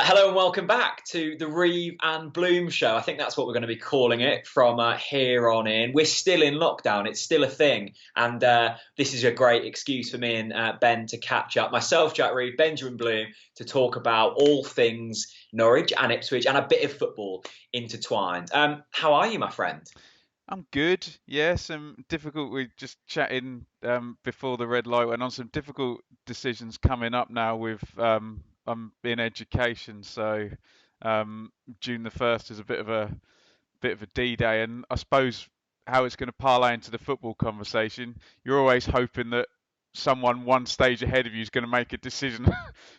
Hello and welcome back to the Reeve and Bloom show. I think that's what we're going to be calling it from here on in. We're still in lockdown. It's still a thing. And this is a great excuse for me and Ben to catch up. Myself, Jack Reeve, Benjamin Bloom, to talk about all things Norwich and Ipswich and a bit of football intertwined. How are you, my friend? I'm good. Yeah, some difficult. We're just chatting before the red light went on. Some difficult decisions coming up now with I'm in education, so June the 1st is a bit of a D-Day, and I suppose how it's going to parlay into the football conversation. You're always hoping that someone one stage ahead of you is going to make a decision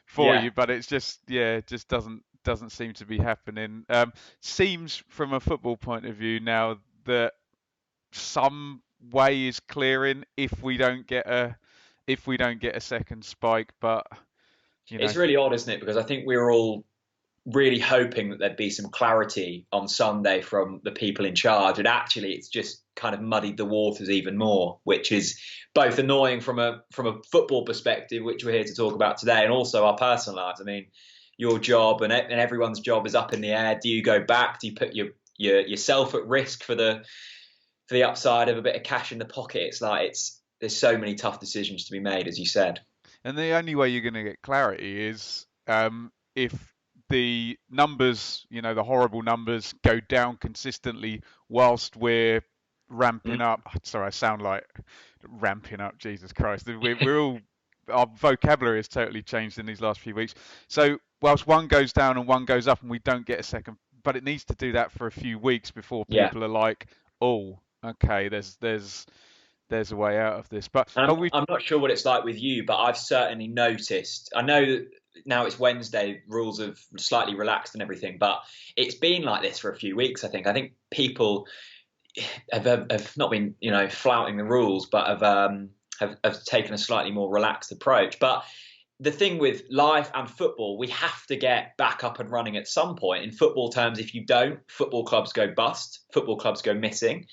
for Yeah. you, but it's just it just doesn't seem to be happening. Seems from a football point of view now that some way is clearing if we don't get a second spike, but you know. It's really odd, isn't it? Because I think we were all really hoping that there'd be some clarity on Sunday from the people in charge, and actually it's just kind of muddied the waters even more, which is both annoying from a football perspective, which we're here to talk about today, and also our personal lives. I mean, your job and everyone's job is up in the air. Do you go back? Do you put yourself at risk for the upside of a bit of cash in the pocket? There's so many tough decisions to be made, as you said. And the only way you're going to get clarity is if the numbers, the horrible numbers, go down consistently whilst we're ramping up. Sorry, I sound like ramping up. Jesus Christ, we're all our vocabulary has totally changed in these last few weeks. So whilst one goes down and one goes up, and we don't get a second, but it needs to do that for a few weeks before Yeah. people are like, oh, okay, there's a way out of this. But I'm not sure what it's like with you, but I've certainly noticed. I know that now it's Wednesday, rules have slightly relaxed and everything, but it's been like this for a few weeks. I think people have not been, flouting the rules, but have taken a slightly more relaxed approach. But the thing with life and football, we have to get back up and running at some point. In football terms, if you don't, football clubs go bust, football clubs go missing.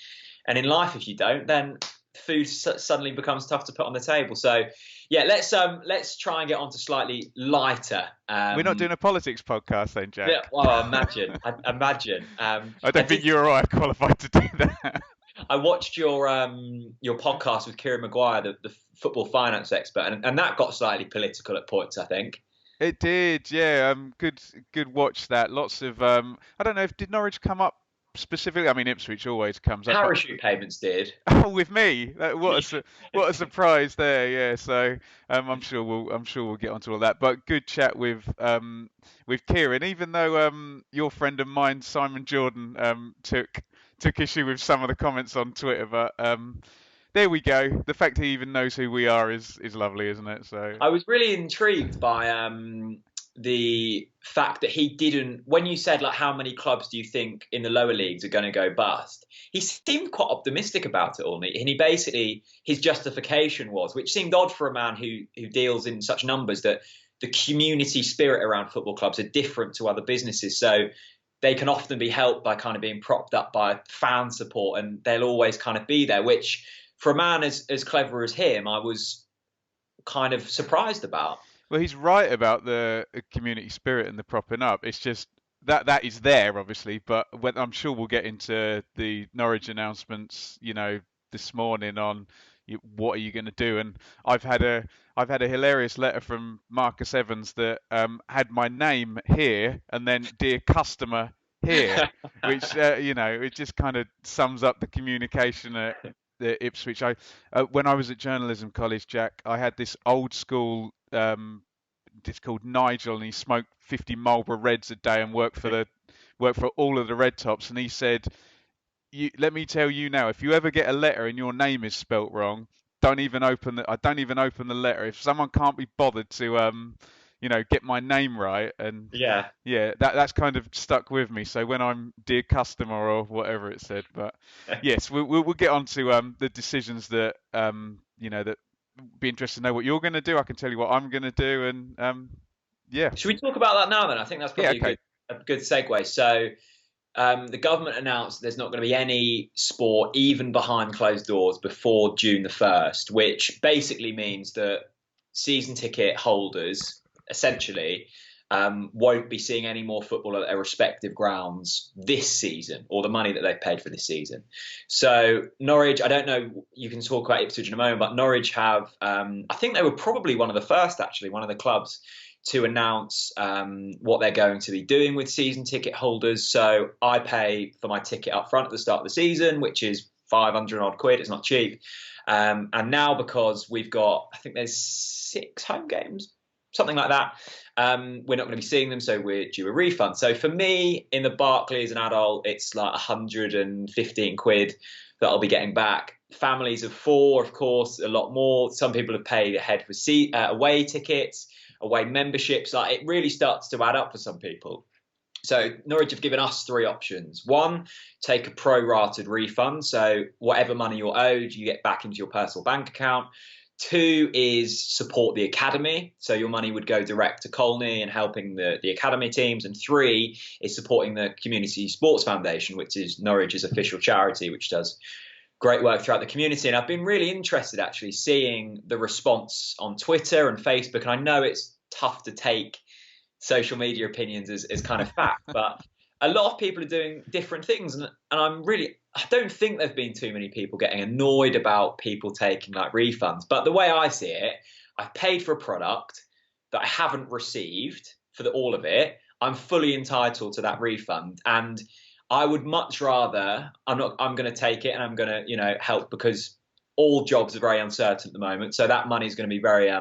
And in life, if you don't, then food suddenly becomes tough to put on the table. So, yeah, let's try and get on to slightly lighter. We're not doing a politics podcast then, Jack. Yeah, well, imagine. I don't think you or I are qualified to do that. I watched your podcast with Kieran Maguire, the football finance expert, and that got slightly political at points, I think. It did, yeah. Good watch that. Lots of I don't know if did Norwich come up specifically. I mean, Ipswich always comes up. Parachute payments did. Oh, with me. What a surprise there. Yeah. So I'm sure we'll get onto all that. But good chat with Kieran. Even though your friend of mine, Simon Jordan, took issue with some of the comments on Twitter, but there we go. The fact he even knows who we are is lovely, isn't it? So I was really intrigued by the fact that he didn't. When you said like how many clubs do you think in the lower leagues are going to go bust, he seemed quite optimistic about it all, and he basically his justification was, which seemed odd for a man who deals in such numbers, that the community spirit around football clubs are different to other businesses, so they can often be helped by kind of being propped up by fan support, and they'll always kind of be there, which for a man as clever as him, I was kind of surprised about. Well, he's right about the community spirit and the propping up. It's just that is there, obviously, but I'm sure we'll get into the Norwich announcements, this morning on what are you going to do. And I've had a hilarious letter from Marcus Evans that had my name here and then dear customer here, which it just kind of sums up the communication at the Ipswich. When I was at journalism college, Jack, I had this old school. It's called Nigel, and he smoked 50 Marlboro Reds a day and worked for all of the Red Tops. And he said, "Let me tell you now, if you ever get a letter and your name is spelt wrong, I don't even open the letter. If someone can't be bothered to get my name right." And Yeah. that's kind of stuck with me. So when I'm dear customer or whatever it said, but yes, we'll get on to the decisions that that be interested to know what you're going to do. I can tell you what I'm going to do, and yeah. Should we talk about that now then? I think that's probably okay. a good segue. So the government announced there's not going to be any sport even behind closed doors before June the 1st, which basically means that season ticket holders essentially won't be seeing any more football at their respective grounds this season, or the money that they've paid for this season. So Norwich, I don't know, you can talk about Ipswich in a moment, but Norwich have, I think they were probably one of the first, actually, one of the clubs to announce what they're going to be doing with season ticket holders. So I pay for my ticket up front at the start of the season, which is 500 odd quid. It's not cheap. And now, because we've got, I think there's 6 home games, something like that, we're not going to be seeing them, so we're due a refund. So for me, in the Barclays, an adult, it's like 115 quid that I'll be getting back. Families of 4, of course, a lot more. Some people have paid ahead for away tickets, away memberships. Like, it really starts to add up for some people. So Norwich have given us 3 options. 1, take a pro-rated refund. So whatever money you're owed, you get back into your personal bank account. 2 is support the academy. So your money would go direct to Colney and helping the academy teams. And 3 is supporting the Community Sports Foundation, which is Norwich's official charity, which does great work throughout the community. And I've been really interested, actually, seeing the response on Twitter and Facebook. And I know it's tough to take social media opinions as kind of fact, but a lot of people are doing different things. And I don't think there's been too many people getting annoyed about people taking like refunds. But the way I see it, I've paid for a product that I haven't received for all of it. I'm fully entitled to that refund. And I would much rather, I'm going to take it, and I'm going to, help, because all jobs are very uncertain at the moment. So that money is going to be very,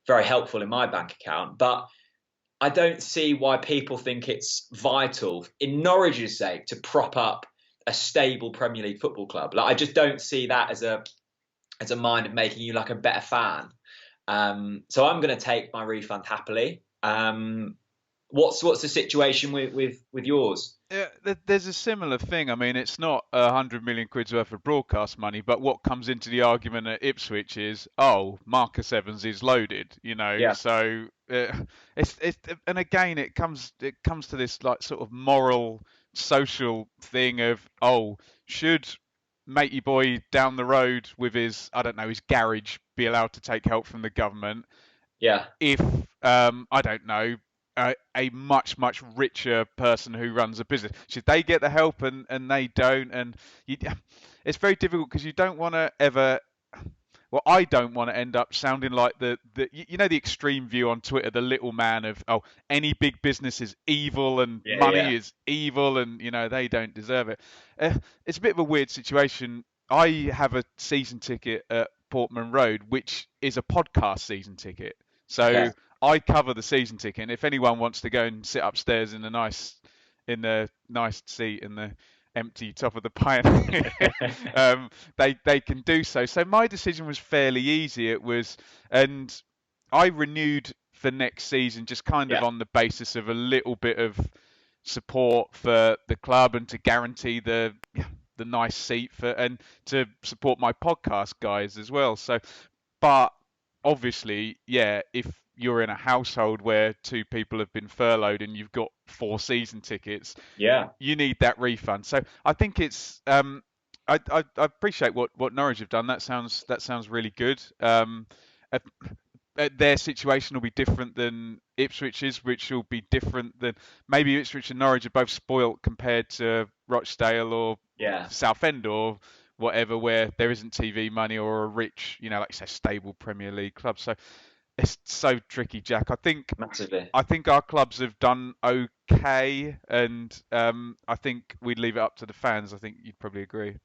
very helpful in my bank account. But I don't see why people think it's vital, in Norwich's sake, to prop up a stable Premier League football club. Like, I just don't see that as a mind of making you like a better fan. So I'm going to take my refund happily. What's the situation with yours? Yeah, there's a similar thing. I mean, it's not 100 million quid's worth of broadcast money, but what comes into the argument at Ipswich is, oh, Marcus Evans is loaded, Yeah. So it's and again, it comes to this like sort of moral, social thing of, oh, should matey boy down the road with his, I don't know, his garage be allowed to take help from the government? Yeah. If I don't know, a much richer person who runs a business, should they get the help and they don't? And it's very difficult, because you don't want to ever. Well, I don't want to end up sounding like the the extreme view on Twitter, the little man of, oh, any big business is evil and money is evil, and they don't deserve it. It's a bit of a weird situation. I have a season ticket at Portman Road, which is a podcast season ticket. So Okay. I cover the season ticket, and if anyone wants to go and sit upstairs in the nice seat in the empty top of the pioneer, they can do so. So my decision was fairly easy. And I renewed for next season, just kind of on the basis of a little bit of support for the club, and to guarantee the nice seat and to support my podcast guys as well. So, but obviously, if you're in a household where 2 people have been furloughed and you've got 4 season tickets, you need that refund. So I think it's I appreciate what Norwich have done. That sounds really good. Their situation will be different than Ipswich's, which will be different than maybe Ipswich and Norwich are both spoilt compared to Rochdale or Southend or whatever, where there isn't TV money or a rich, like you say, stable Premier League club. So it's so tricky, Jack. I think Massively. I think our clubs have done okay, and I think we'd leave it up to the fans. I think you'd probably agree.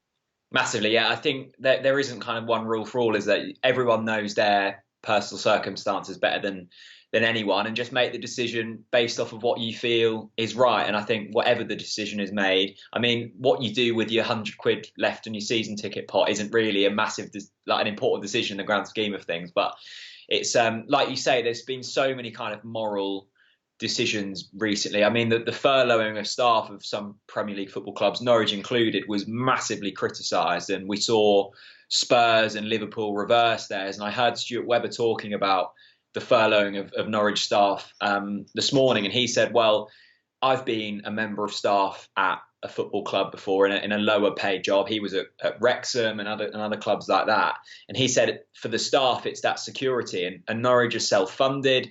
Massively, yeah. I think that there isn't kind of one rule for all, is that everyone knows their personal circumstances better than anyone, and just make the decision based off of what you feel is right. And I think whatever the decision is made, I mean, what you do with your 100 quid left on your season ticket pot isn't really a massive, like an important decision in the grand scheme of things. But it's like you say, there's been so many kind of moral decisions recently. I mean, the furloughing of staff of some Premier League football clubs, Norwich included, was massively criticised, and we saw Spurs and Liverpool reverse theirs. And I heard Stuart Webber talking about the furloughing of Norwich staff this morning, and he said, well, I've been a member of staff at a football club before in a lower paid job. He was at Wrexham and other clubs like that. And he said for the staff, it's that security. And Norwich is self-funded.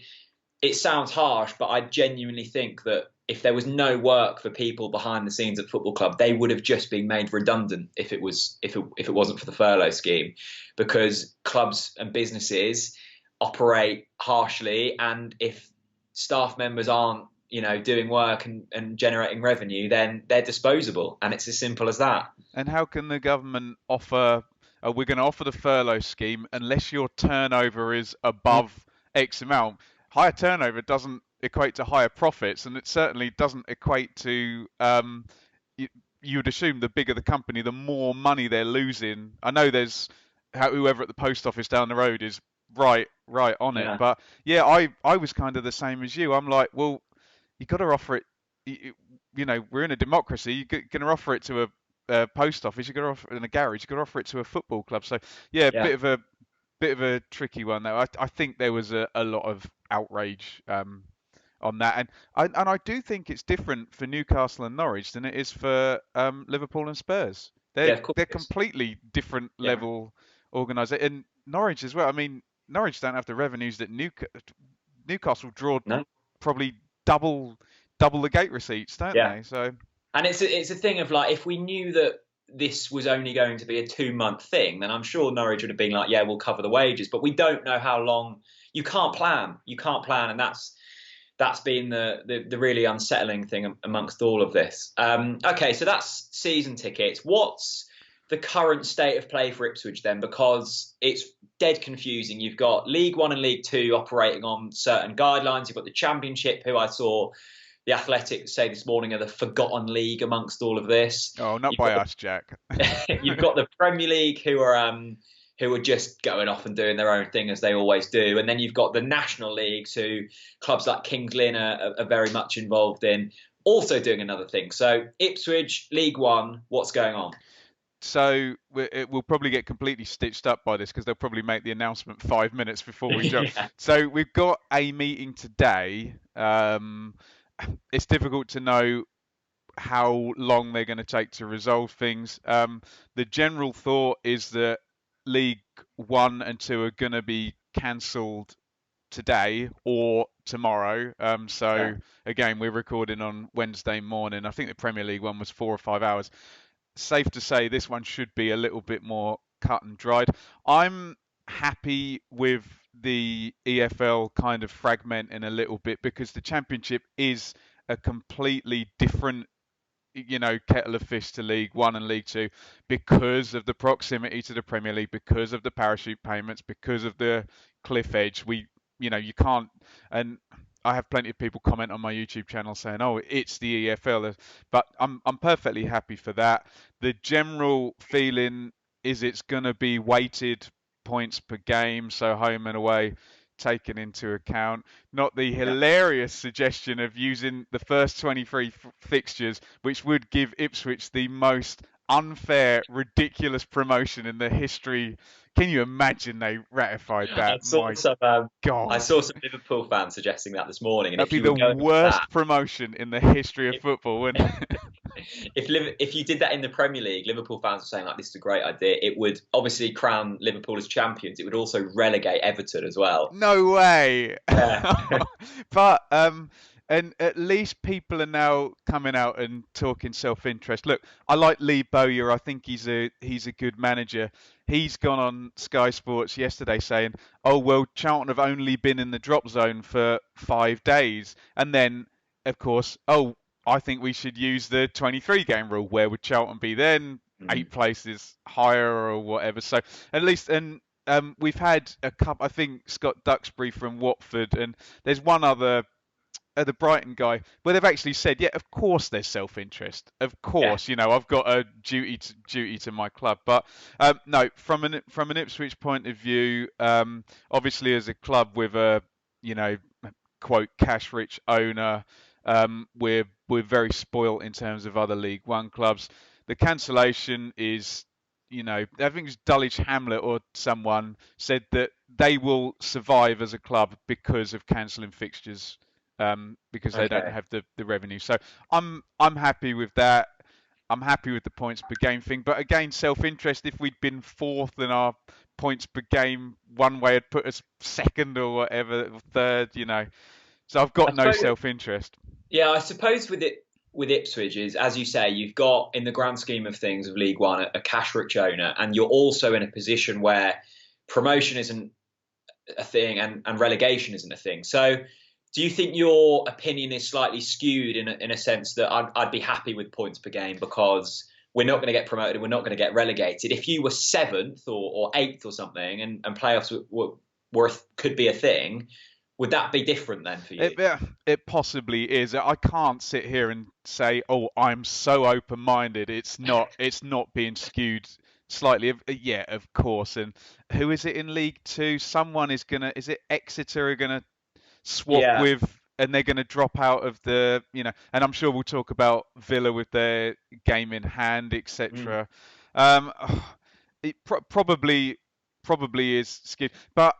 It sounds harsh, but I genuinely think that if there was no work for people behind the scenes at football club, they would have just been made redundant if it wasn't for the furlough scheme, because clubs and businesses operate harshly, and if staff members aren't doing work and generating revenue, then they're disposable, and it's as simple as that. And how can the government offer? We're going to offer the furlough scheme unless your turnover is above X amount. Higher turnover doesn't equate to higher profits, and it certainly doesn't equate to. You would assume the bigger the company, the more money they're losing. I know there's whoever at the post office down the road is right on it, Yeah, but yeah, I was kind of the same as you. I'm like, well, you got to offer it. We're in a democracy. You're going to offer it to a post office. You're going to offer it in a garage. You're going to offer it to a football club. So yeah, yeah, bit of a tricky one though. I think there was a lot of outrage on that, and I do think it's different for Newcastle and Norwich than it is for Liverpool and Spurs. yeah. Of course They're it is. completely different Yeah, level organisation, and Norwich as well. I mean, Norwich don't have the revenues that Newcastle draw no, probably double the gate receipts, don't yeah. they? So And it's a thing of like, if we knew that this was only going to be a 2 month thing, then I'm sure Norwich would have been like, yeah, we'll cover the wages. But we don't know how long. You can't plan. You can't plan, and that's been the really unsettling thing amongst all of this. Okay, so that's season tickets. What's the current state of play for Ipswich then? Because it's dead confusing. You've got League One and League Two operating on certain guidelines. You've got the Championship, who I saw the Athletic say this morning are the forgotten league amongst all of this. oh, not You've by got us, Jack. you've got the Premier League, who are just going off and doing their own thing as they always do, and then you've got the national leagues, who clubs like Kings Lynn are very much involved in, also doing another thing. So Ipswich, League One, what's going on? So we'll probably get completely stitched up by this because they'll probably make the announcement 5 minutes before we jump. Yeah, So we've got a meeting today. It's difficult to know how long they're going to take to resolve things. The general thought is that League One and Two are going to be cancelled today or tomorrow. yeah, So again, we're recording on Wednesday morning. I think the Premier League one was 4 or 5 hours. Safe to say this one should be a little bit more cut and dried. I'm happy with the EFL kind of fragmenting a little bit because the Championship is a completely different kettle of fish to League One and League Two because of the proximity to the Premier League, because of the parachute payments, because of the cliff edge. You can't, and I have plenty of people comment on my YouTube channel saying, "Oh, it's the EFL," but I'm perfectly happy for that. The general feeling is it's going to be weighted points per game, so home and away taken into account. Not the yeah. hilarious suggestion of using the first 23 fixtures, which would give Ipswich the most unfair, ridiculous promotion in the history. Can you imagine they ratified I that? saw My some. I God. saw some Liverpool fans suggesting that this morning, and That'd if be you were the going with that, worst promotion in the history of if football, wouldn't it? if you did that in the Premier League, Liverpool fans were saying like, this is a great idea. It would obviously crown Liverpool as champions. It would also relegate Everton as well. No way. Yeah, But and at least people are now coming out and talking self-interest. Look, I like Lee Bowyer. I think he's a good manager. He's gone on Sky Sports yesterday saying, "Oh well, Charlton have only been in the drop zone for 5 days," and then of course, oh, I think we should use the 23 game rule. Where would Charlton be then? Mm. 8 places higher or whatever. So at least and. We've had a couple. I think Scott Duxbury from Watford, and there's one other, the Brighton guy, where they've actually said, yeah, of course there's self-interest. Of Yeah, course, I've got a duty to my club. But no, from an Ipswich point of view, obviously as a club with a you know quote cash-rich owner, we're very spoilt in terms of other League One clubs. The cancellation is I think it's Dulwich Hamlet or someone said that they will survive as a club because of cancelling fixtures, because they don't okay. have the revenue. So I'm happy with that. I'm happy with the points per game thing. But again, self-interest. If we'd been fourth, then our points per game one way had put us second or whatever, third. So I've I got no suppose, self-interest. yeah, I suppose with Ipswich is, as you say, you've got in the grand scheme of things of League One a cash-rich owner, and you're also in a position where promotion isn't a thing and relegation isn't a thing. So, do you think your opinion is slightly skewed in a sense that I'd be happy with points per game because we're not going to get promoted and we're not going to get relegated? If you were seventh or eighth or something and playoffs could be a thing, would that be different then for you? It possibly is. I can't sit here and say, "Oh, I'm so open-minded." It's not being skewed slightly. Yeah, of course. And who is it in League Two? Someone is gonna. Is it Exeter are gonna swap Yeah. with, and they're gonna drop out of the. And I'm sure we'll talk about Villa with their game in hand, Mm. etc. Um, it probably is skewed, but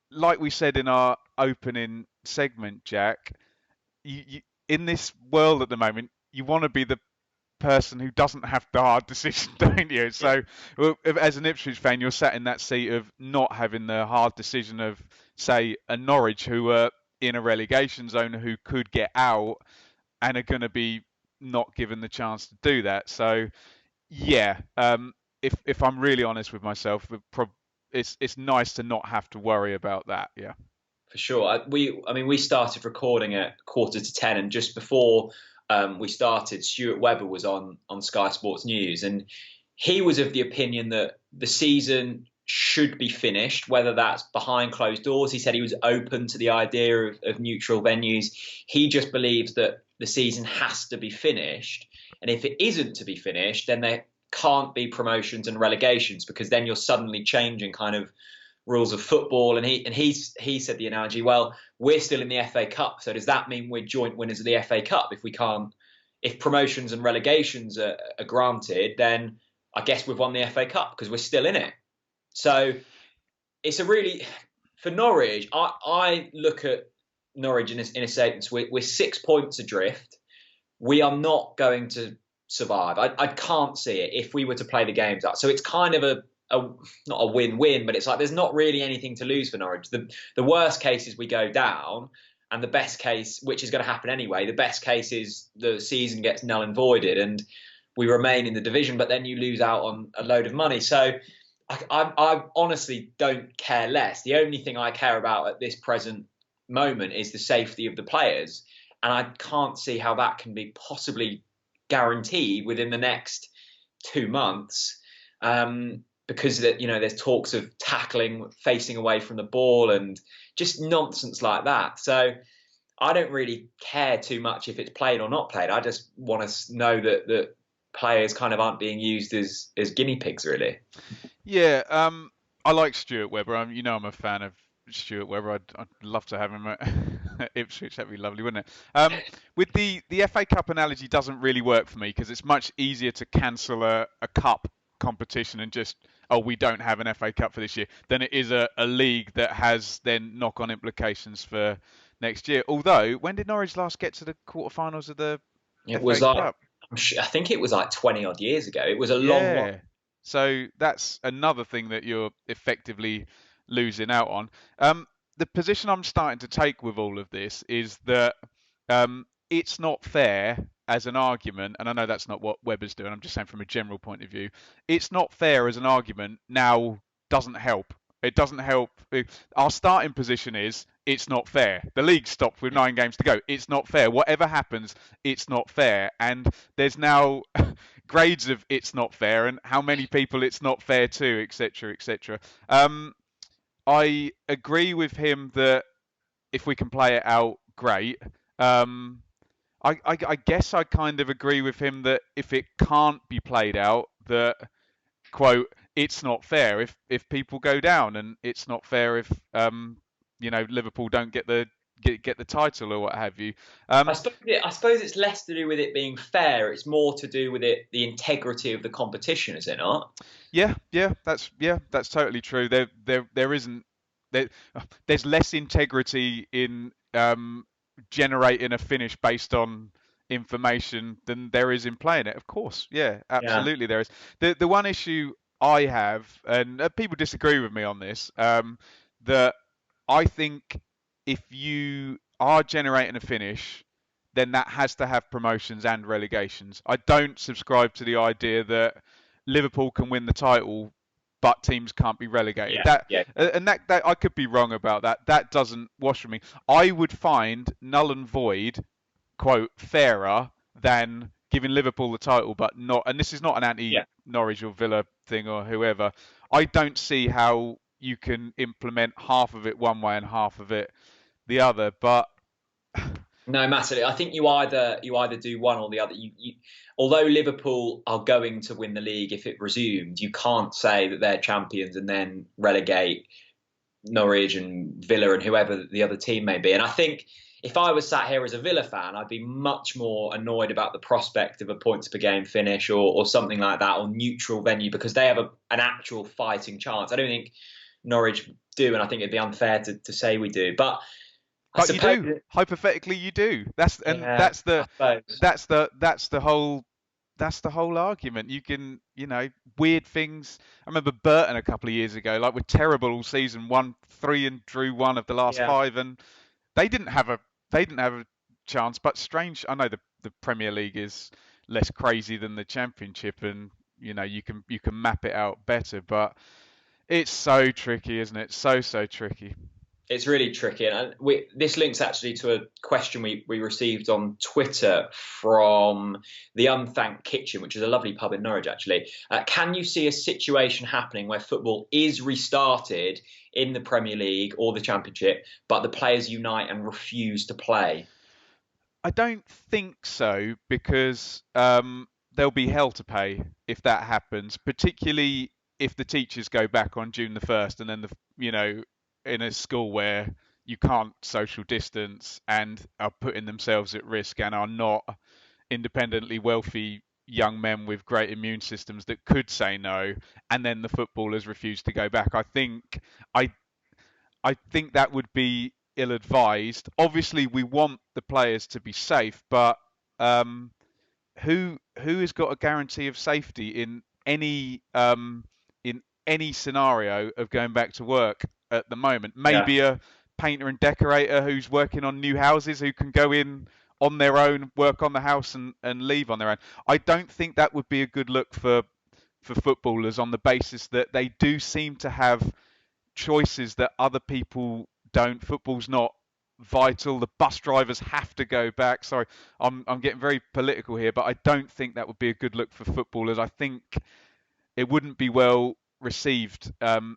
like we said in our opening segment, Jack, you in this world at the moment, you want to be the person who doesn't have the hard decision, don't you? Yeah. So, well, as an Ipswich fan, you're sat in that seat of not having the hard decision of, say, a Norwich who are in a relegation zone who could get out and are going to be not given the chance to do that. So, yeah, if I'm really honest with myself, it's nice to not have to worry about that. Yeah. For sure. I mean, we started recording at 9:45, and just before we started, Stuart Webber was on Sky Sports News, and he was of the opinion that the season should be finished, whether that's behind closed doors. He said he was open to the idea of neutral venues. He just believes that the season has to be finished, and if it isn't to be finished, then there can't be promotions and relegations because then you're suddenly changing kind of rules of football. And he said the analogy, well, we're still in the FA Cup, so does that mean we're joint winners of the FA Cup? If promotions and relegations are granted, then I guess we've won the FA Cup because we're still in it. So it's a really, for Norwich, I look at Norwich in a sense, we're 6 points adrift. We are not going to survive. I can't see it if we were to play the games out. So it's kind of a not a win-win, but it's like there's not really anything to lose for Norwich. The worst case is we go down, and the best case, which is going to happen anyway, the best case is the season gets null and voided and we remain in the division, but then you lose out on a load of money. So I honestly don't care less. The only thing I care about at this present moment is the safety of the players, and I can't see how that can be possibly guaranteed within the next 2 months. Because there's talks of tackling, facing away from the ball, and just nonsense like that. So I don't really care too much if it's played or not played. I just want to know that players kind of aren't being used as guinea pigs, really. Yeah, I like Stuart Webber. I'm a fan of Stuart Webber. I'd love to have him at Ipswich. That'd be lovely, wouldn't it? With the FA Cup analogy doesn't really work for me because it's much easier to cancel a cup competition and just, oh, we don't have an FA Cup for this year than it is a league that has then knock-on implications for next year. Although, when did Norwich last get to the quarterfinals of the It FA was like Cup? I think it was like 20 odd years ago. It was a long one. Yeah. So that's another thing that you're effectively losing out on. The position I'm starting to take with all of this is that it's not fair as an argument, and I know that's not what Webber's doing, I'm just saying from a general point of view, it's not fair as an argument now doesn't help. It doesn't help. Our starting position is it's not fair. The league stopped with 9 games to go. It's not fair. Whatever happens, it's not fair. And there's now grades of it's not fair and how many people it's not fair to, etc., etc. I agree with him that if we can play it out, great. I guess I kind of agree with him that if it can't be played out, that quote, it's not fair if people go down, and it's not fair if Liverpool don't get the title or what have you. Um, I suppose it's less to do with it being fair. It's more to do with the integrity of the competition, is it not? yeah, that's totally true. There isn't there, there's less integrity in generating a finish based on information than there is in playing it. Of course, yeah, Yeah, absolutely there is. The one issue I have, and people disagree with me on this, that I think if you are generating a finish, then that has to have promotions and relegations. I don't subscribe to the idea that Liverpool can win the title, but teams can't be relegated. yeah, That yeah, and that I could be wrong about that. That doesn't wash for me. I would find null and void, quote, fairer than giving Liverpool the title, but not. And this is not an yeah. anti-Norwich or Villa thing or whoever. I don't see how you can implement half of it one way and half of it the other. But No, massively. I think you either do one or the other. Although Liverpool are going to win the league if it resumed, you can't say that they're champions and then relegate Norwich and Villa and whoever the other team may be. And I think if I was sat here as a Villa fan, I'd be much more annoyed about the prospect of a points per game finish or something like that, or neutral venue, because they have an actual fighting chance. I don't think Norwich do, and I think it'd be unfair to say we do. But I But you suppose, do. Hypothetically, you do. That's and yeah, I suppose, that's the whole argument. You can, weird things. I remember Burton a couple of years ago, like, were terrible all season, won three and drew one of the last yeah. five, and they didn't have a they didn't have a chance. But strange, I know the Premier League is less crazy than the Championship, and you can map it out better. But it's so tricky, isn't it? So tricky. It's really tricky, and this links actually to a question we received on Twitter from the Unthanked Kitchen, which is a lovely pub in Norwich. Actually, can you see a situation happening where football is restarted in the Premier League or the Championship, but the players unite and refuse to play? I don't think so because there'll be hell to pay if that happens, particularly if the teachers go back on June the 1st and then in a school where you can't social distance and are putting themselves at risk and are not independently wealthy young men with great immune systems that could say no, and then the footballers refuse to go back. I I think that would be ill-advised. Obviously, we want the players to be safe, but um, who has got a guarantee of safety in any scenario of going back to work at the moment? Yeah. Maybe a painter and decorator who's working on new houses who can go in on their own, work on the house and leave on their own. I don't think that would be a good look for footballers on the basis that they do seem to have choices that other people don't. Football's not vital. The bus drivers have to go back. Sorry, I'm getting very political here, but I don't think that would be a good look for footballers. I think it wouldn't be well received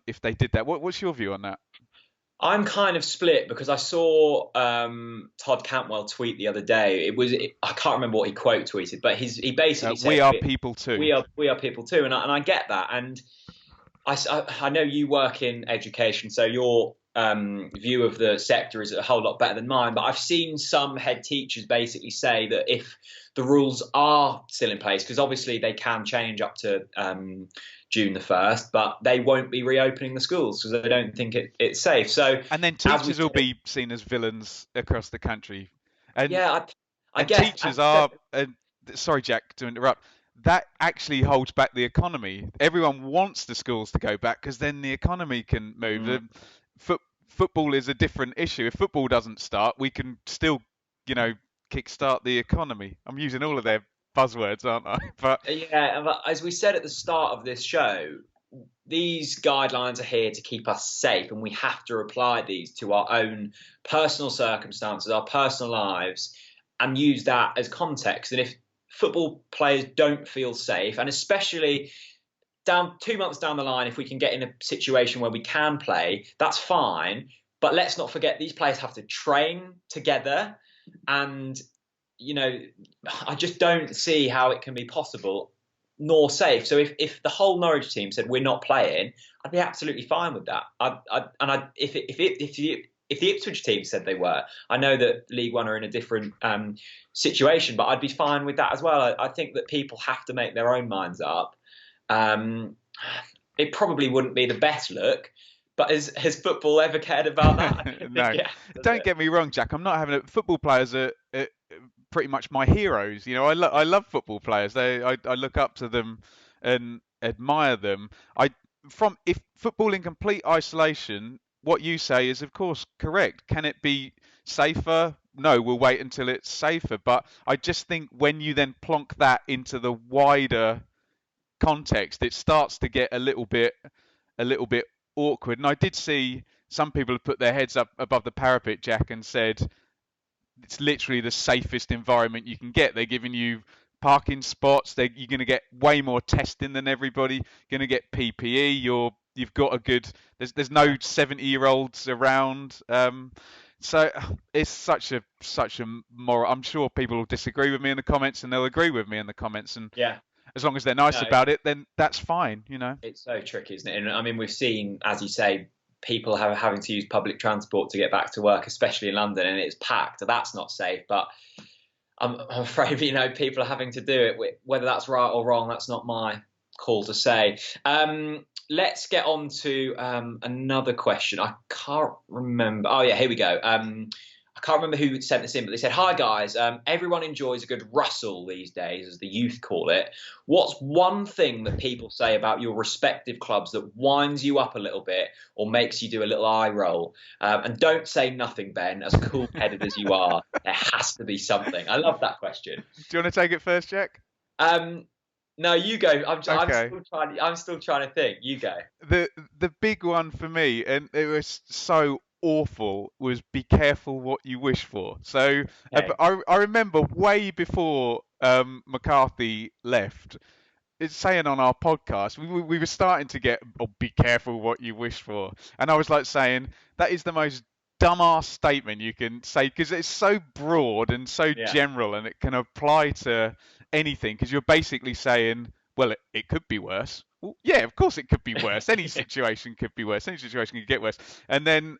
if they did that. What's your view on that? I'm kind of split because I saw Todd Cantwell tweet the other day. I can't remember what he quote tweeted, but he basically said We are people too. we are people too, and I get that. And I know you work in education, so your view of the sector is a whole lot better than mine. But I've seen some head teachers basically say that if the rules are still in place, because obviously they can change up to June the 1st, but they won't be reopening the schools because they don't think it's safe. So, And then teachers will be seen as villains across the country. And yeah, I and guess. teachers are, sorry, Jack, to interrupt. That actually holds back the economy. Everyone wants the schools to go back because then the economy can move. Mm. Football is a different issue. If football doesn't start, we can still, kickstart the economy. I'm using all of their buzzwords, aren't I? But Yeah, but as we said at the start of this show, these guidelines are here to keep us safe, and we have to apply these to our own personal circumstances, our personal lives, and use that as context. And if football players don't feel safe, and especially down 2 months down the line, if we can get in a situation where we can play, that's fine. But let's not forget these players have to train together, and I just don't see how it can be possible nor safe. So if the whole Norwich team said we're not playing, I'd be absolutely fine with that. If the Ipswich team said they were, I know that League One are in a different situation, but I'd be fine with that as well. I think that people have to make their own minds up. It probably wouldn't be the best look, but has football ever cared about that? no, don't get me wrong, Jack. I'm not having it. Football players are pretty much my heroes. I love football players. I look up to them and admire them. If football in complete isolation, what you say is of course correct. Can it be safer? No, we'll wait until it's safer. But I just think when you then plonk that into the wider context, it starts to get a little bit awkward. And I did see some people have put their heads up above the parapet, Jack, and said it's literally the safest environment you can get. They're giving you parking spots. You're going to get way more testing than everybody. You're going to get PPE. You've got a good. There's no 70-year-olds around. So it's such a moral. I'm sure people will disagree with me in the comments, and they'll agree with me in the comments. And Yeah. as long as they're nice No, about it, then that's fine. it's so tricky, isn't it? And I mean, we've seen, as you say, people having to use public transport to get back to work, especially in London, and it's packed. That's not safe. But I'm afraid, people are having to do it. Whether that's right or wrong, that's not my call to say. Let's get on to another question. I can't remember. Oh, yeah, here we go. I can't remember who sent this in, but they said, "Hi guys, everyone enjoys a good rustle these days, as the youth call it. What's one thing that people say about your respective clubs that winds you up a little bit or makes you do a little eye roll? And don't say nothing, Ben, as cool-headed as you are. There has to be something." I love that question. Do you want to take it first, Jack? No, you go. Okay. I'm still trying to think. You go. The big one for me, and it was so awful, was be careful what you wish for. So Okay. I remember way before McCarthy left, it's saying on our podcast, we were starting to get, "Oh, be careful what you wish for," and I was like saying that is the most dumbass statement you can say, because it's so broad and so Yeah. general, and it can apply to anything, because you're basically saying, well, it could be worse. Well, yeah, of course it could be worse. Any situation could be worse. Any situation could get worse. And then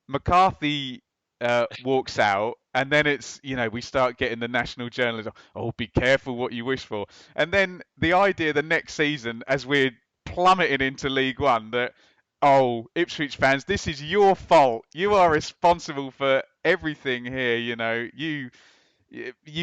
McCarthy walks out, and then it's, we start getting the national journalism. "Oh, be careful what you wish for." And then the idea the next season, as we're plummeting into League One, that, "Oh, Ipswich fans, this is your fault. You are responsible for everything here. You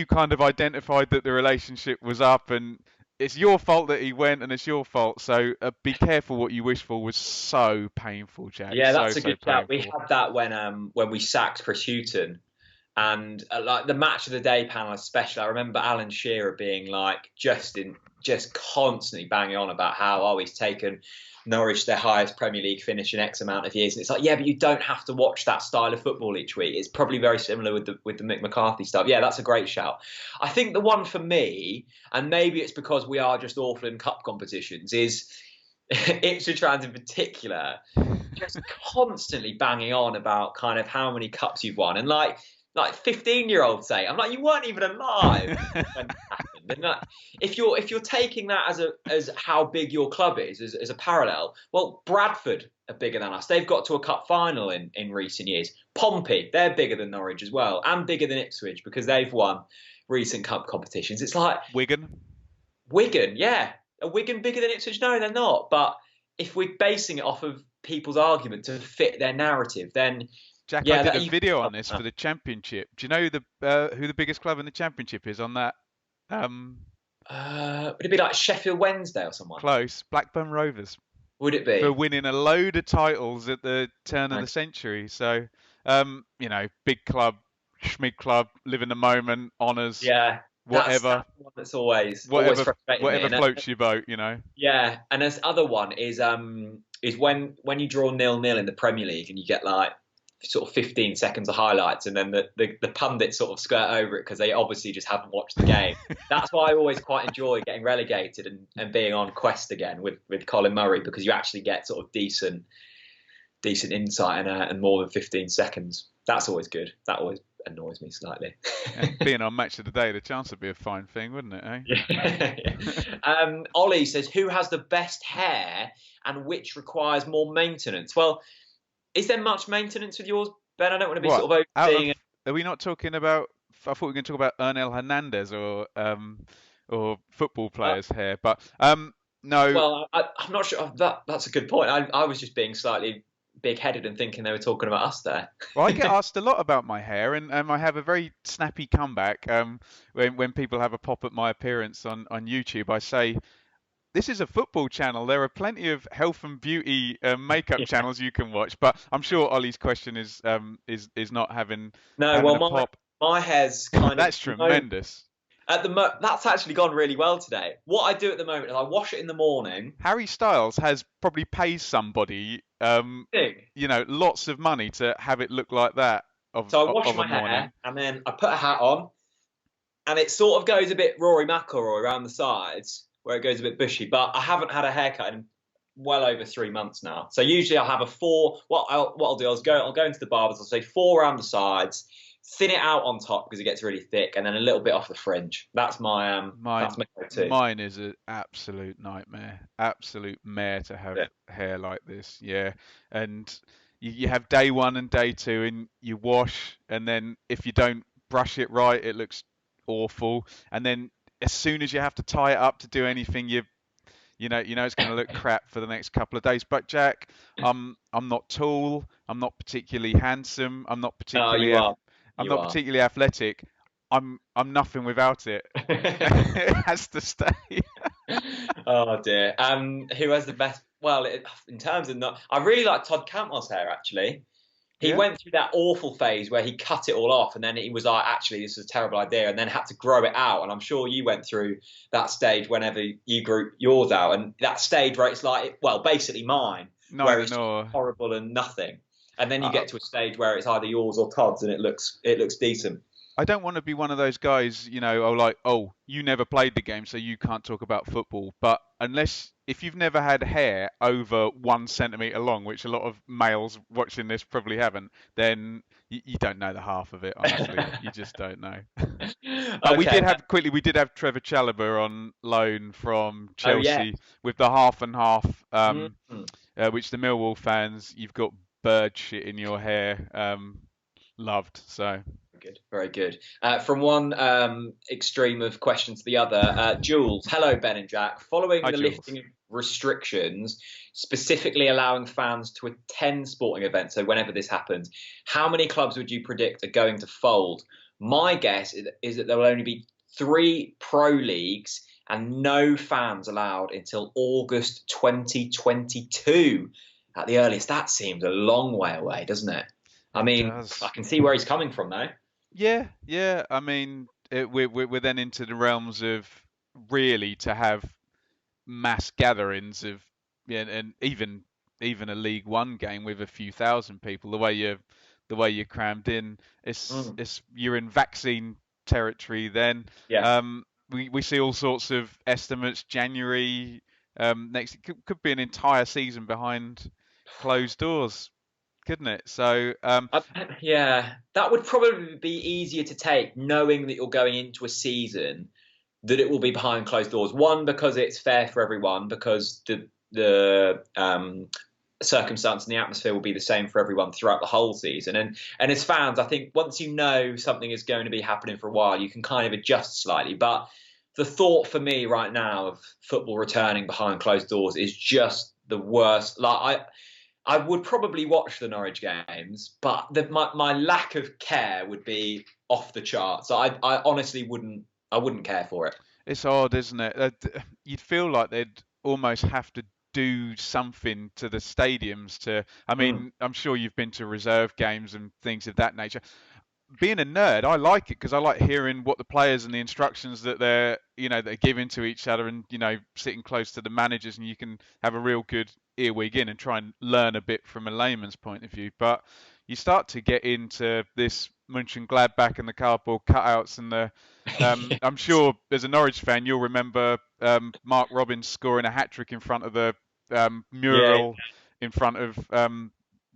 kind of identified that the relationship was up, and it's your fault that he went, and it's your fault. So be careful what you wish for," was so painful, Jack. Yeah, So, that's a so good shout. We painful. had that when we sacked Chris Hughton, and like the match of the day panel especially. I remember Alan Shearer being like just constantly banging on about how he's taken Norwich to their highest Premier League finish in X amount of years, and it's like, yeah, but you don't have to watch that style of football each week. It's probably very similar with the Mick McCarthy stuff. Yeah, that's a great shout. I think the one for me, and maybe it's because we are just awful in cup competitions, is Ipswich fans in particular just constantly banging on about kind of how many cups you've won, and like 15-year-olds say, I'm like, you weren't even alive when it happened. And if you're taking that as how big your club is as a parallel, well, Bradford are bigger than us. They've got to a cup final in recent years. Pompey, they're bigger than Norwich as well, and bigger than Ipswich because they've won recent cup competitions. It's like Wigan, yeah. Are Wigan bigger than Ipswich? No, they're not. But if we're basing it off of people's argument to fit their narrative, then Jack, yeah, I did a video on this for the Championship. Do you know who the biggest club in the Championship is on that? Would it be like Sheffield Wednesday or someone? Close. Blackburn Rovers. Would it For be? winning a load of titles at the turn of the century. So, big club, Schmid club, live in the moment, honours, Yeah, whatever. that's one that's always Whatever, frustrating whatever me. floats your boat. Yeah, and this other one is when you draw 0-0 in the Premier League and you get like sort of 15 seconds of highlights, and then the pundits sort of skirt over it because they obviously just haven't watched the game. That's why I always quite enjoy getting relegated and being on Quest again with Colin Murray, because you actually get sort of decent insight and more than 15 seconds. That's always good. That always annoys me slightly. And being on Match of the Day, the chance would be a fine thing, wouldn't it? Yeah. Ollie says, who has the best hair and which requires more maintenance? Well, is there much maintenance with yours, Ben? I don't want to be sort of overseeing it. Are we not talking about? I thought we were going to talk about Ernel Hernandez or football players' hair, but no. Well, I'm not sure. That's a good point. I was just being slightly big-headed and thinking they were talking about us there. Well, I get asked a lot about my hair, and I have a very snappy comeback. When people have a pop at my appearance on YouTube, I say, "This is a football channel. There are plenty of health and beauty makeup Yeah. channels you can watch." But I'm sure Ollie's question is not No, having well, a pop. my hair's kind of That's tremendous. that's actually gone really well today. What I do at the moment is I wash it in the morning. Harry Styles has probably paid somebody, Thing. lots of money to have it look like that So I wash of a my morning. hair and then I put a hat on, and it sort of goes a bit Rory McIlroy around the sides where it goes a bit bushy. But I haven't had a haircut in well over 3 months now. So usually I'll have a four. What I'll do is I'll go into the barbers. I'll say four around the sides, thin it out on top because it gets really thick, and then a little bit off the fringe. That's my go-to. Mine is an absolute nightmare, absolute mare to have Yeah. hair like this. Yeah, and you have day one and day two, and you wash, and then if you don't brush it right, it looks awful. And then as soon as you have to tie it up to do anything, you know it's going to look crap for the next couple of days. But Jack, I'm not tall, I'm not particularly handsome, Oh, you are. I'm You not are. particularly athletic. I'm nothing without it. It has to stay. Oh dear. Who has the best? Well, in terms of not, I really like Todd Cantwell's hair actually. He Yeah. went through that awful phase where he cut it all off, and then he was like, actually, this is a terrible idea, and then had to grow it out. And I'm sure you went through that stage whenever you grew yours out, and that stage where it's like, well, basically mine, where Neither it's just nor. horrible and nothing, and then you I, get to a stage where it's either yours or Todd's, and it looks decent. I don't want to be one of those guys, oh, you never played the game, so you can't talk about football. But if you've never had hair over 1 centimetre long, which a lot of males watching this probably haven't, then you don't know the half of it, honestly. You just don't know. But Okay. we did have Trevor Chalobah on loan from Oh yeah. Chelsea with the half and half, Mhm. which the Millwall fans, you've got bird shit in your hair, loved. So. Good, very good. From one extreme of question to the other, Jules, hello, Ben and Jack. Following Hi, the Jules. lifting of restrictions, specifically allowing fans to attend sporting events, so whenever this happens, how many clubs would you predict are going to fold? My guess is that there will only be 3 pro leagues and no fans allowed until August 2022 at the earliest. That seems a long way away, doesn't it? I It mean, I does. can see where he's coming from now. Yeah, yeah. I mean, we're then into the realms of really to have mass gatherings of, yeah, and even a League One game with a few thousand people. The way you're crammed in, Mm, you're in vaccine territory. Then yeah. we see all sorts of estimates. January next, it could be an entire season behind closed doors, couldn't it? So Yeah, that would probably be easier to take, knowing that you're going into a season that it will be behind closed doors. One, because it's fair for everyone, because the circumstance and the atmosphere will be the same for everyone throughout the whole season. And as fans, I think once you know something is going to be happening for a while, you can kind of adjust slightly. But the thought for me right now of football returning behind closed doors is just the worst. Like I would probably watch the Norwich games, but my lack of care would be off the charts. I honestly wouldn't. I wouldn't care for it. it's odd, isn't it? You'd feel like they'd almost have to do something to the stadiums to. I Mm. mean, I'm sure you've been to reserve games and things of that nature. Being a nerd, I like it because I like hearing what the players and the instructions that they're giving to each other, and sitting close to the managers, and you can have a real good earwig in and try and learn a bit from a layman's point of view. But you start to get into this Mönchengladbach and the cardboard cutouts and the. I'm sure as a Norwich fan, you'll remember Mark Robbins scoring a hat trick in front of the Yeah. mural in front of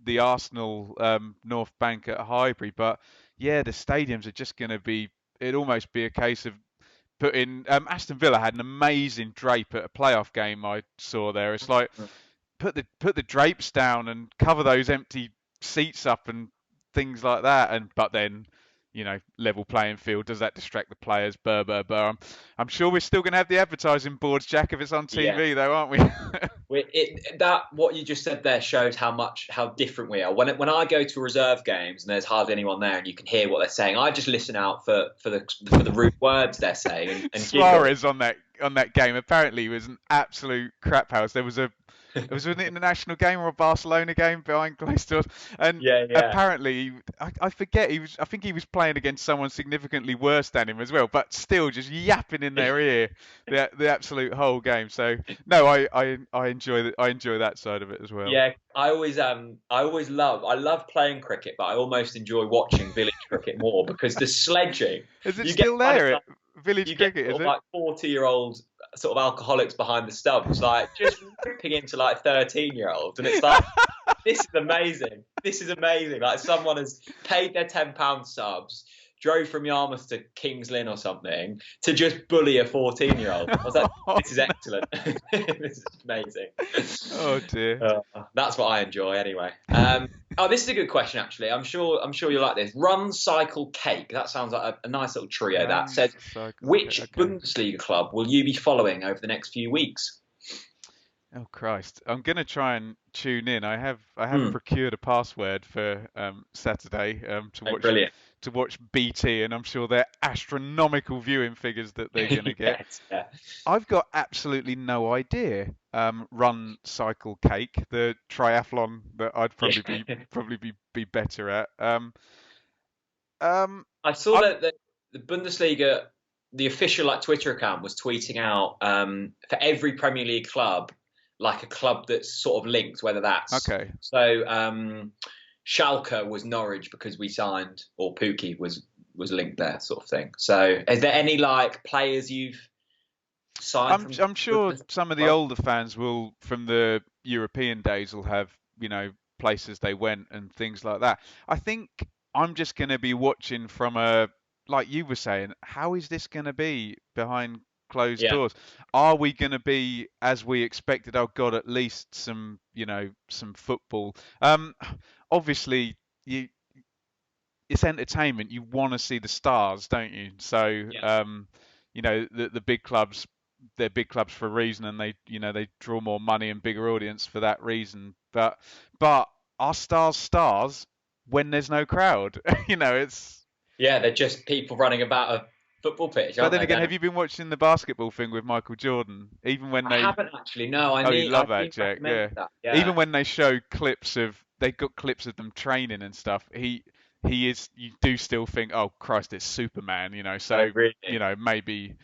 the Arsenal North Bank at Highbury. But yeah, the stadiums are just going to be. It'd almost be a case of putting. Aston Villa had an amazing drape at a playoff game I saw there. It's like put the drapes down and cover those empty seats up and things like that. But then level playing field. Does that distract the players? Burr, burr, burr. I'm sure we're still going to have the advertising boards, Jack, if it's on Yeah. TV, though, aren't we? That what you just said there shows how different we are. When I go to reserve games and there's hardly anyone there and you can hear what they're saying, I just listen out for the rude words they're saying and giggle. Suarez on that game apparently was an absolute crap house. It was an international game or a Barcelona game behind closed doors, and Yeah, yeah. apparently I forget I think he was playing against someone significantly worse than him as well, but still just yapping in their ear the absolute whole game. So no, I enjoy that side of it as well. Yeah, I love playing cricket, but I almost enjoy watching village cricket more because the sledging. Is it You get still kind of there like, at Village you get Cricket? sort Is of it? like 40-year-old sort of alcoholics behind the stumps, like just ripping into like 13-year-olds, and it's like this is amazing. This is amazing. Like someone has paid their £10 subs, drove from Yarmouth to Kings Lynn or something to just bully a 14-year-old. I was like, this is excellent. This is amazing. Oh dear. That's what I enjoy anyway. This is a good question actually. I'm sure you like this. Run, cycle, cake. That sounds like a nice little trio. That says, which Bundesliga club will you be following over the next few weeks? Oh Christ! I'm gonna try and tune in. I have procured a password for Saturday Brilliant. to watch BT, and I'm sure they're astronomical viewing figures that they're gonna get. Yes, yeah. I've got absolutely no idea. Run, cycle, cake, the triathlon that I'd probably better at. I saw that the Bundesliga, the official like Twitter account was tweeting out for every Premier League club, like a club that's sort of linked, whether that's Okay. So Schalke was Norwich because we signed, or Pookie was linked there, sort of thing. So is there any like players you've signed? I'm sure some of the older fans will, from the European days, will have places they went and things like that. I think I'm just going to be watching from like you were saying, how is this going to be behind closed doors? Are we going to be as we expected? Oh God, at least some football. Obviously it's entertainment. You want to see the stars, don't you? So the big clubs, they're big clubs for a reason, and they draw more money and bigger audience for that reason. But are stars when there's no crowd? It's they're just people running about a football pitch. But then again, have you been watching the basketball thing with Michael Jordan? Even when I haven't actually. No, you love that, Jack. Yeah. That. Yeah. Even when they show they've got clips of them training and stuff. He is. You do still think, oh Christ, it's Superman. So really? maybe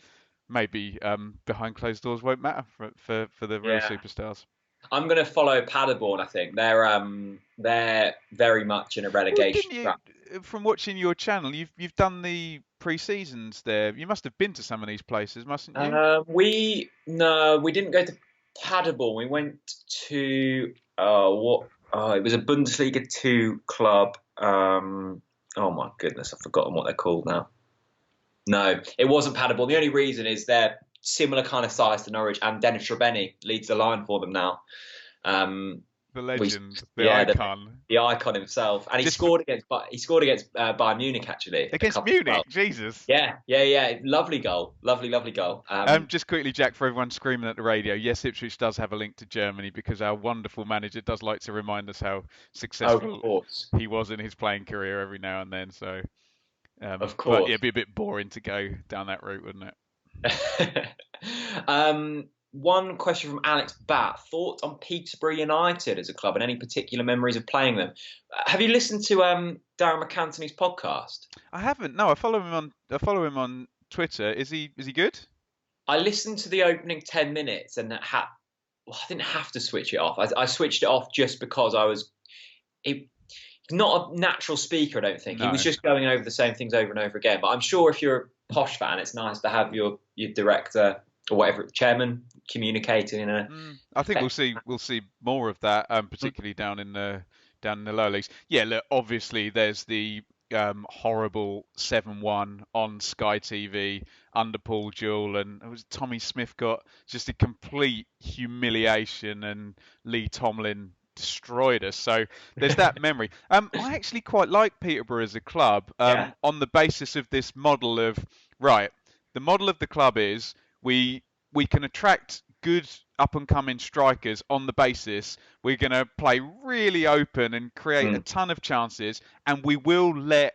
behind closed doors won't matter for the real superstars. I'm going to follow Paderborn. I think they're very much in a relegation trap. From watching your channel, you've done the pre-seasons there. You must have been to some of these places, mustn't you? We didn't go to Paderborn. We went to it was a Bundesliga 2 club. Oh my goodness, I've forgotten what they're called now. No, it wasn't Paderborn. The only reason is they're similar kind of size to Norwich, and Dennis Srebeni leads the line for them now. The legend, icon, the icon himself, and he scored against Bayern Munich actually. Against Munich, Jesus. Yeah. Lovely goal. Just quickly, Jack, for everyone screaming at the radio, yes, Ipswich does have a link to Germany because our wonderful manager does like to remind us how successful he was in his playing career every now and then. So, of course, but it'd be a bit boring to go down that route, wouldn't it? One question from Alex Batt. Thoughts on Peterborough United as a club and any particular memories of playing them? Have you listened to Darren McAntony's podcast? I haven't. No, I follow him on Twitter. Is he good? I listened to the opening 10 minutes and I didn't have to switch it off. I switched it off just because he's not a natural speaker, I don't think. No. He was just going over the same things over and over again. But I'm sure if you're a posh fan, it's nice to have your director or whatever, chairman, communicating in a. I think we'll see more of that, particularly down in the lower leagues. Yeah, look, obviously there's the horrible 7-1 on Sky TV under Paul Jewell, and Tommy Smith got just a complete humiliation, and Lee Tomlin destroyed us. So there's that memory. I actually quite like Peterborough as a club, Yeah. on the basis of this model of, right, the model of the club is we can attract good up and coming strikers on the basis we're going to play really open and create a Mm. ton of chances, and we will let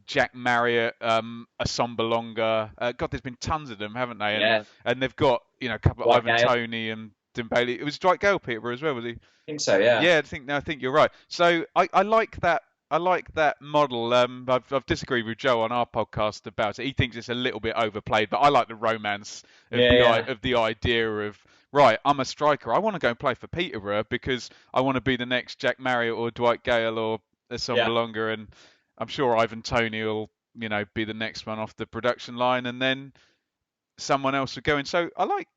Jack Marriott, Assombalonga. God, there's been tons of them, haven't they? And Yeah. they've got, a couple of Dwight Ivan Gale. Toney and Dembele. It was Dwight Gale Peterborough as well, was he? I think so. Yeah. Yeah, I think you're right. So I like that. I like that model. I've disagreed with Joe on our podcast about it. He thinks it's a little bit overplayed, but I like the romance of Yeah. Yeah. the idea of, right, I'm a striker. I want to go and play for Peterborough because I want to be the next Jack Marriott or Dwight Gale or Yeah. Assombalonga, and I'm sure Ivan Toney will, be the next one off the production line, and then someone else would go in. So I like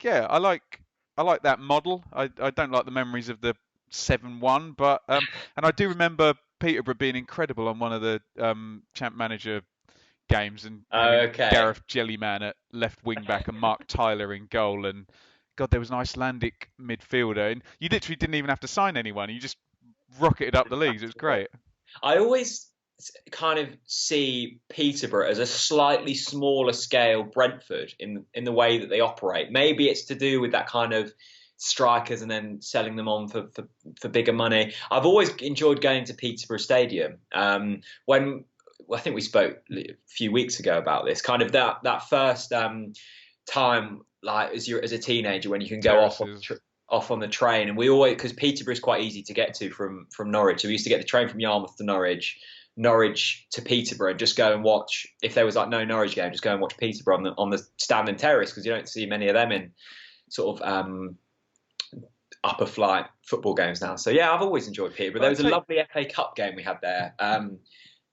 that model. I don't like the memories of the 7-1, but and I do remember Peterborough being incredible on one of the Champ Manager games, and having Okay. Gareth Jellyman at left wing back and Mark Tyler in goal, and God, there was an Icelandic midfielder, and you literally didn't even have to sign anyone. You just rocketed up the leagues. It was great. I always kind of see Peterborough as a slightly smaller scale Brentford in the way that they operate. Maybe it's to do with that kind of strikers and then selling them on for bigger money. I've always enjoyed going to Peterborough Stadium. When well, I think we spoke a few weeks ago about this, kind of that first time, like as a teenager, when you can go Terraces. off on the train, and we always, because Peterborough is quite easy to get to from Norwich, so we used to get the train from Yarmouth to Norwich, Norwich to Peterborough, and just go and watch. If there was like no Norwich game, just go and watch Peterborough on the standing terrace, because you don't see many of them in sort of upper flight football games now. So yeah, I've always enjoyed Peterborough. There But was a lovely FA Cup game we had there.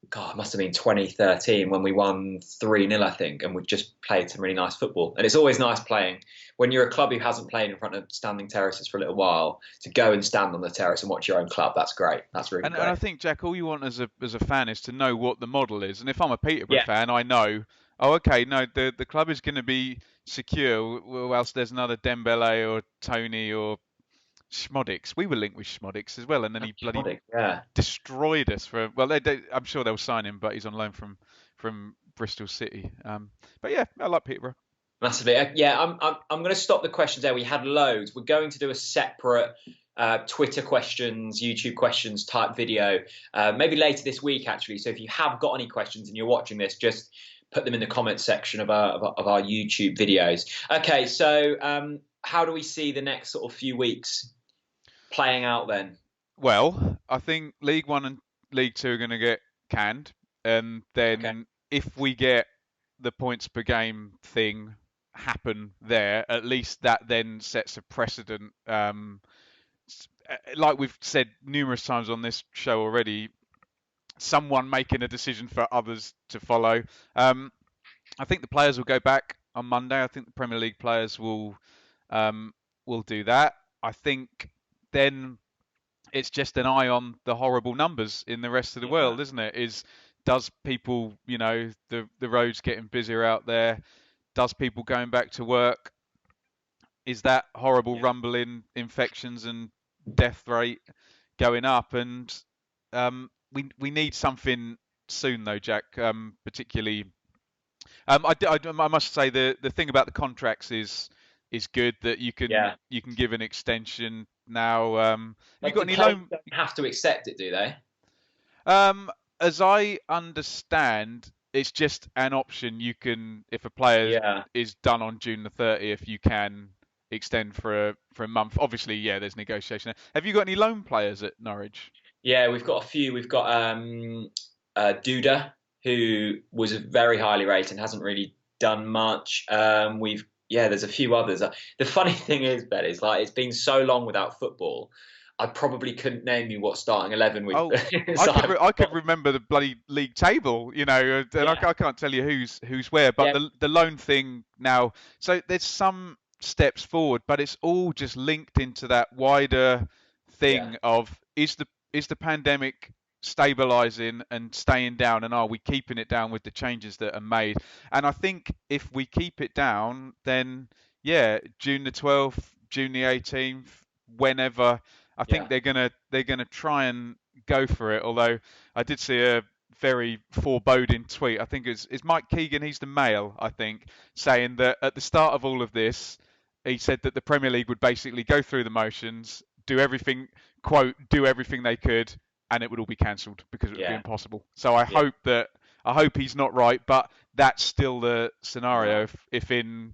God, it must have been 2013 when we won 3-0, I think, and we've just played some really nice football. And it's always nice playing when you're a club who hasn't played in front of standing terraces for a little while, to go and stand on the terrace and watch your own club. That's great. That's really And I great. think, Jack, all you want as a fan is to know what the model is. And if I'm a Peterborough Yeah, fan, I know, oh, okay, no, the club is going to be secure whilst there's another Dembele or Tony or Schmodix. We were linked with Schmodix as well, and then he bloody Schmodic, yeah. destroyed us for. Well, I'm sure they'll sign him, but he's on loan from Bristol City. But yeah, I like Peterborough. Massively. Yeah, I'm going to stop the questions there. We had loads. We're going to do a separate Twitter questions, YouTube questions type video, maybe later this week, actually. So if you have got any questions and you're watching this, just put them in the comments section of our YouTube videos. Okay, so how do we see the next sort of few weeks playing out then? Well, I think League One and League Two are going to get canned, and Okay. then if we get the points per game thing happen there, at least that then sets a precedent. Like we've said numerous times on this show already, someone making a decision for others to follow. I think the players will go back on Monday. I think the Premier League players will do that. I think then it's just an eye on the horrible numbers in the rest of the Yeah. world, isn't it? Does people, the roads getting busier out there? Does people going back to work? Is that horrible Yeah. rumble in infections and death rate going up? And we need something soon, though, Jack. Particularly, I must say the thing about the contracts is good, that Yeah. you can give an extension now. Have you But got the any players loan? don't have to accept it, do they? As I understand, it's just an option. You can, if a player Yeah. is done on June the 30th, you can extend for a month. Obviously, yeah, there's negotiation. Have you got any loan players at Norwich? Yeah, we've got a few. We've got Duda, who was very highly rated and hasn't really done much. There's a few others. The funny thing is, Ben, is like it's been so long without football. I probably couldn't name you what starting 11 we've. Oh, So I could remember the bloody league table, and yeah, I can't tell you who's where. But yeah, the loan thing now, so there's some steps forward, but it's all just linked into that wider yeah, thing of is the pandemic stabilizing and staying down, and are we keeping it down with the changes that are made? And I think if we keep it down, then yeah, June the 12th, June the 18th, whenever. I Yeah. think they're gonna try and go for it. Although I did see a very foreboding tweet. I think it's Mike Keegan. He's the Mail, I think, saying that at the start of all of this, he said that the Premier League would basically go through the motions, do everything, quote, do everything they could, and it would all be cancelled because it would be Yeah. impossible. So Yeah. I hope he's not right, but that's still the scenario. No. If in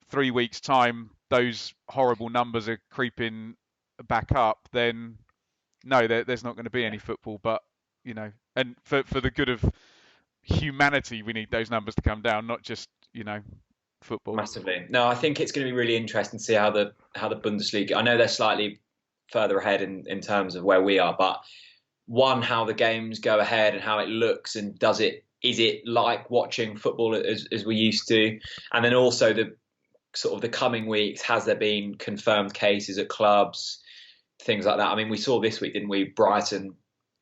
3 weeks' time those horrible numbers are creeping back up, then no, there's not going to be Yeah. any football. But and for the good of humanity, we need those numbers to come down, not just football. Massively. No, I think it's going to be really interesting to see how the Bundesliga. I know they're slightly further ahead in terms of where we are, but one, how the games go ahead and how it looks, and is it like watching football as we used to, and then also the sort of the coming weeks, has there been confirmed cases at clubs, things like that. I mean, we saw this week, didn't we? Brighton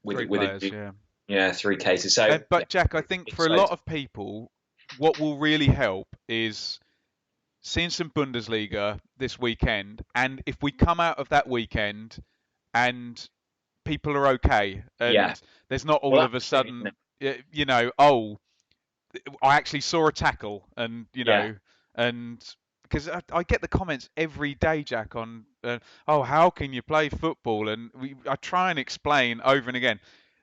with 3 players, yeah. yeah, 3 cases. So, But yeah, Jack, I think for a lot of people, what will really help is seeing some Bundesliga this weekend, and if we come out of that weekend and people are okay, yeah. and there's not all Well, of a that's the thing, isn't sudden, it? oh, I actually saw a tackle, and Yeah, and because I get the comments every day, Jack, on oh, how can you play football? And I try and explain over and again.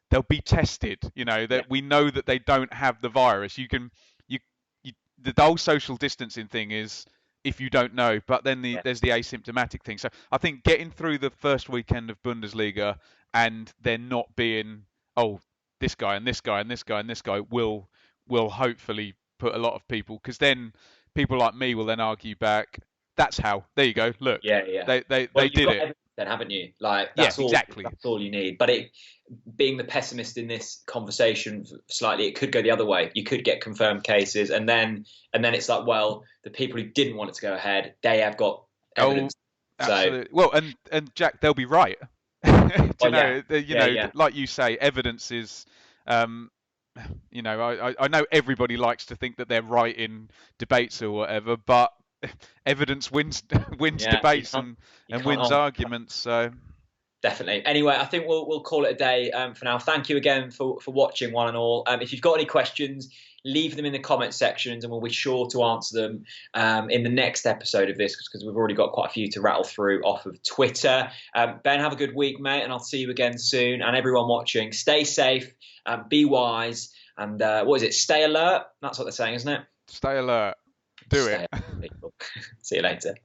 They'll be tested, yeah, that we know that they don't have the virus. You, you the whole social distancing thing is if you don't know, but then yeah, there's the asymptomatic thing. So I think getting through the first weekend of Bundesliga and there not being, oh, this guy and this guy and this guy and this guy will hopefully put a lot of people, because then people like me will then argue back. That's how. There you go. Look, yeah, yeah. Well, they you've did got it. evidence then, haven't you? Like Yeah, exactly. that's all you need. But being the pessimist in this conversation slightly, it could go the other way. You could get confirmed cases, and then it's like, well, the people who didn't want it to go ahead, they have got Oh, evidence. So, absolutely. Well, and Jack, they'll be right. Do well, yeah, yeah, yeah, like you say, evidence is, um, I know everybody likes to think that they're right in debates or whatever, but evidence wins wins yeah. debates You and can't wins argue. arguments. So Definitely. Anyway, I think we'll call it a day for now. Thank you again for watching, one and all. If you've got any questions, leave them in the comment sections, and we'll be sure to answer them in the next episode of this, because we've already got quite a few to rattle through off of Twitter. Ben, have a good week, mate, and I'll see you again soon. And everyone watching, stay safe, be wise, and what is it? Stay alert. That's what they're saying, isn't it? stay alert. Do Stay it. alert, people. See you later.